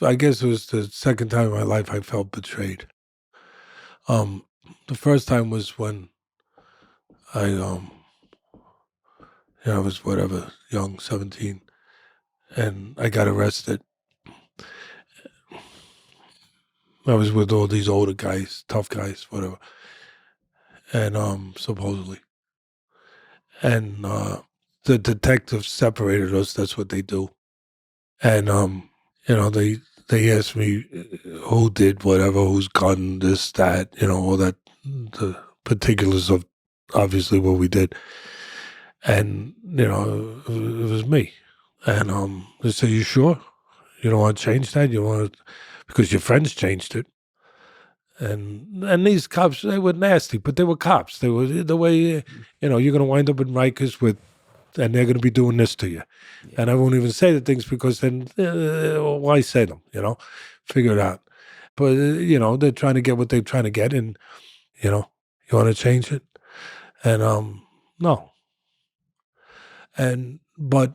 I guess it was the second time in my life I felt betrayed. Um, the first time was when I was whatever, young, 17, and I got arrested. I was with all these older guys, tough guys, whatever, and supposedly, and the detectives separated us. That's what they do, and they asked me who did whatever, whose gun, this, that, all that, the particulars of obviously what we did. And, it was me. And they said, "You sure? You don't want to change that? You want to, because your friends changed it." And these cops, they were nasty, but they were cops. They were the way, you're going to wind up in Rikers and they're going to be doing this to you. Yeah. And I won't even say the things because then why say them, figure it out. But, they're trying to get what they're trying to get. And, you want to change it? And no. But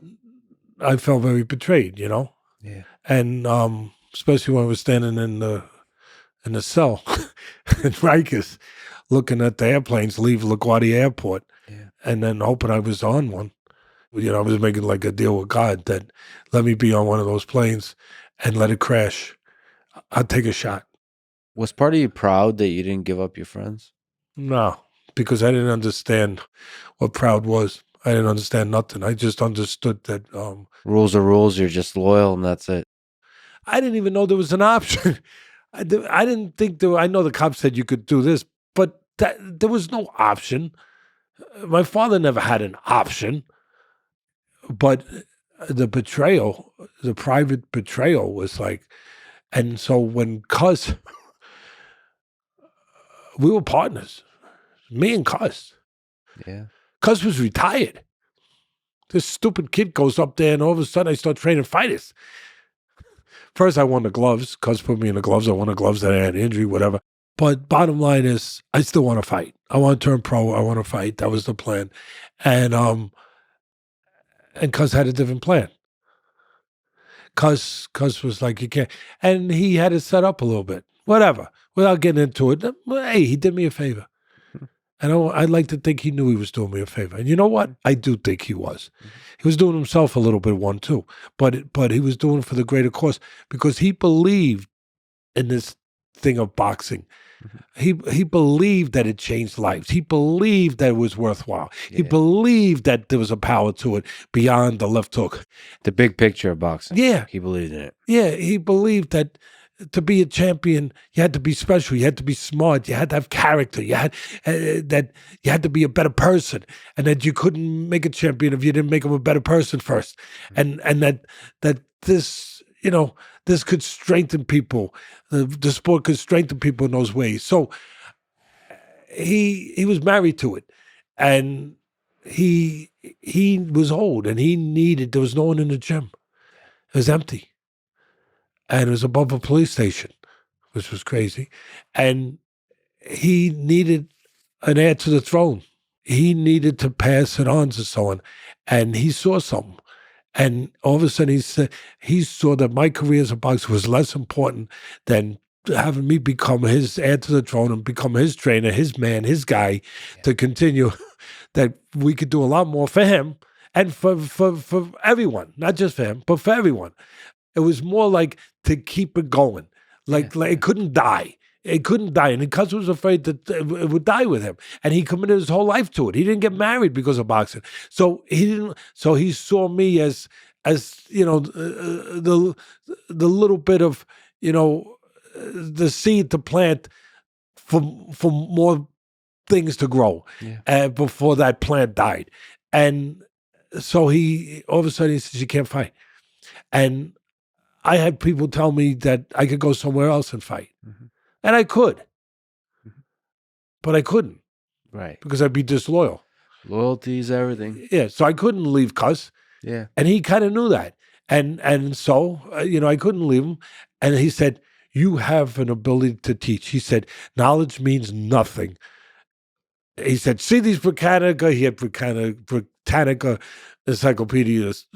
I felt very betrayed, Yeah. And especially when I was standing in the cell in Rikers looking at the airplanes leave LaGuardia Airport. Yeah. And then hoping I was on one. I was making like a deal with God that let me be on one of those planes and let it crash. I'll take a shot. Was part of you proud that you didn't give up your friends? No, because I didn't understand what proud was. I didn't understand nothing. I just understood that rules are rules. You're just loyal, and that's it. I didn't even know there was an option. I didn't think there. I know the cops said you could do this, but there was no option. My father never had an option. But the betrayal, the private betrayal was like, and so when Cuz, we were partners, me and Cuz. Yeah. Cuz was retired. This stupid kid goes up there and all of a sudden I start training fighters. First I won the gloves. Cuz put me in the gloves. I won the gloves, that I had an injury, whatever. But bottom line is I still want to fight. I want to turn pro. I want to fight. That was the plan. And Cuz had a different plan. Cuz was like, you can't. And he had it set up a little bit. Whatever. Without getting into it. Hey, he did me a favor. And I'd like to think he knew he was doing me a favor. And you know what? I do think he was. He was doing himself a little bit one too. But he was doing it for the greater cause because he believed in this thing of boxing. He believed that it changed lives. He believed that it was worthwhile. Yeah. He believed that there was a power to it beyond the left hook. The big picture of boxing. Yeah. He believed in it. Yeah, he believed that to be a champion, you had to be special. You had to be smart. You had to have character. You had that you had to be a better person, and that you couldn't make a champion if you didn't make him a better person first, and that this this could strengthen people. The sport could strengthen people in those ways. So he was married to it, and he was old, and there was no one in the gym. It was empty. And it was above a police station, which was crazy. And he needed an heir to the throne. He needed to pass it on to someone. And he saw something. And all of a sudden he saw that my career as a boxer was less important than having me become his heir to the throne and become his trainer, his man, his guy, to continue, that we could do a lot more for him and for everyone, not just for him, but for everyone. It was more like to keep it going. Like it couldn't die. It couldn't die. And Cuz was afraid that it would die with him. And he committed his whole life to it. He didn't get married because of boxing. So he saw me as the little bit of, the seed to plant for more things to grow before that plant died. And so he all of a sudden he says, you can't fight. And I had people tell me that I could go somewhere else and fight. And I could. But I couldn't. Right. Because I'd be disloyal. Loyalty is everything. Yeah. So I couldn't leave Cuz. Yeah. And he kind of knew that. And so, I couldn't leave him. And he said, you have an ability to teach. He said, knowledge means nothing. He said, see these Britannica? He had Britannica encyclopedias,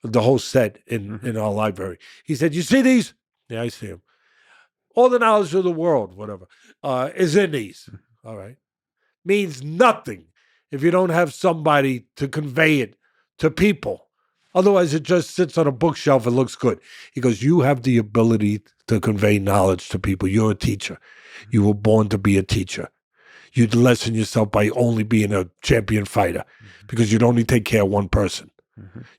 the whole set in our library. He said, "You see these?" Yeah, I see them. All the knowledge of the world, whatever, is in these. All right. Means nothing if you don't have somebody to convey it to people. Otherwise, it just sits on a bookshelf and looks good. He goes, you have the ability to convey knowledge to people. You're a teacher. You were born to be a teacher. You'd lessen yourself by only being a champion fighter because you'd only take care of one person.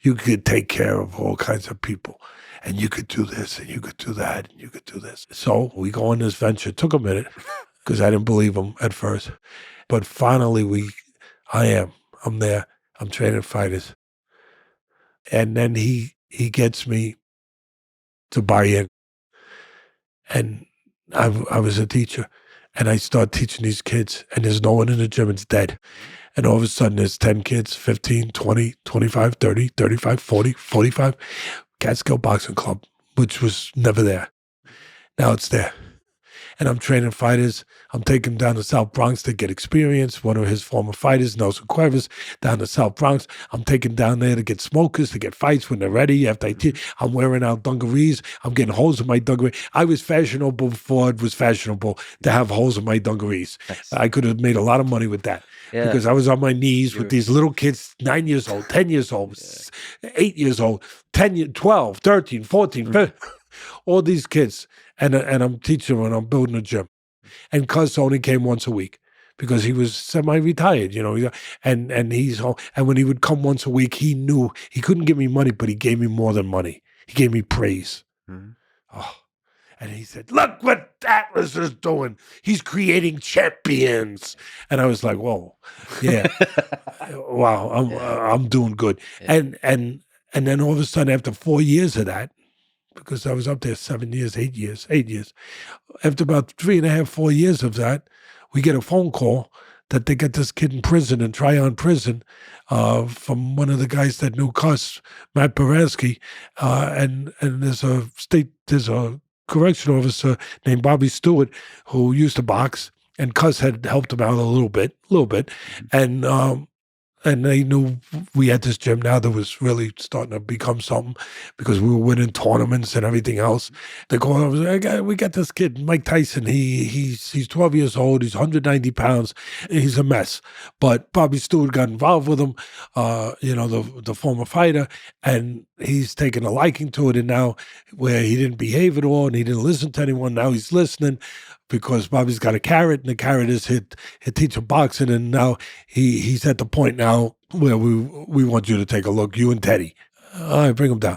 You could take care of all kinds of people. And you could do this, and you could do that, and you could do this. So we go on this venture. It took a minute because I didn't believe him at first. But finally, I'm there. I'm training fighters. And then he gets me to buy in. And I was a teacher. And I start teaching these kids. And there's no one in the gym. It's dead. And all of a sudden, there's 10 kids, 15, 20, 25, 30, 35, 40, 45. Catskill Boxing Club, which was never there. Now it's there. And I'm training fighters. I'm taking them down to South Bronx to get experience. One of his former fighters, Nelson Cuevas, down to South Bronx. I'm taking down there to get smokers, to get fights when they're ready. After I'm wearing out dungarees. I'm getting holes in my dungarees. I was fashionable before it was fashionable to have holes in my dungarees. Nice. I could have made a lot of money with that. Yeah. Because I was on my knees with these little kids, 9 years old, 10 years old, 8 years old, 12, 13, 14, 15, all these kids. And I'm teaching them and I'm building a gym. And Cuz only came once a week because he was semi-retired, and he's home. And when he would come once a week, he knew he couldn't give me money, but he gave me more than money. He gave me praise. Oh. And he said, look what Atlas is doing. He's creating champions. And I was like, whoa, yeah. Wow, I'm doing good. Yeah. And then all of a sudden, after 4 years of that, because I was up there 7 years, 8 years. After about 3.5, 4 years of that, we get a phone call that they got this kid in prison, in Tryon Prison, from one of the guys that knew Cuss, Matt Baransky, and there's a correctional officer named Bobby Stewart who used to box, and Cuss had helped him out a little bit, and they knew we had this gym now that was really starting to become something because we were winning tournaments and everything else. They go, we got this kid, Mike Tyson. He's 12 years old. He's 190 pounds. He's a mess. But Bobby Stewart got involved with him, the former fighter, and he's taken a liking to it. And now where he didn't behave at all and he didn't listen to anyone, now he's listening. Because Bobby's got a carrot, and the carrot is he'll teach him boxing, and now he's at the point now where we want you to take a look, you and Teddy. All right, bring him down.